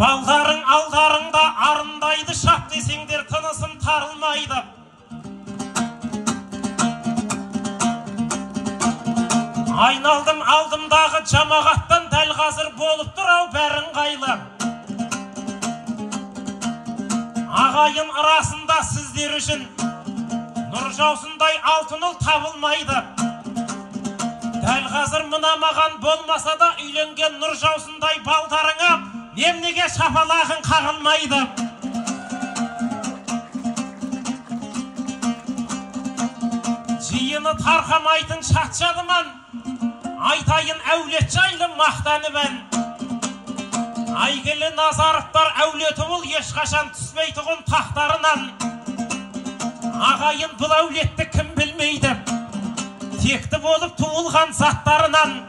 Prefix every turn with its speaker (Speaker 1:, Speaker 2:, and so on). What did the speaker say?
Speaker 1: Балдарың алдарыңда арындайды, шап десеңдер тынысым тарылмайды. Айналдым алдымдағы жамағаттан, дәл қазір болып тұр ау бәрін қайлы. Ағайын арасында сіздер үшін нұр жаусындай алтын ұл табылмайды. Дәл қазір мына маған болмаса да үйленген нұр жаусындай балдарыңа немнеге шапалағын қағылмайды. Жиыны тарқамайтын шатшадыман, айтайын әулет жайлы мақтаныман. Айгілі Назаровтар әулеті ол ешқашан түспейтұғын тақтарынан. Ағайын бұл әулетті кім білмейді, текті болып туылған заттарынан.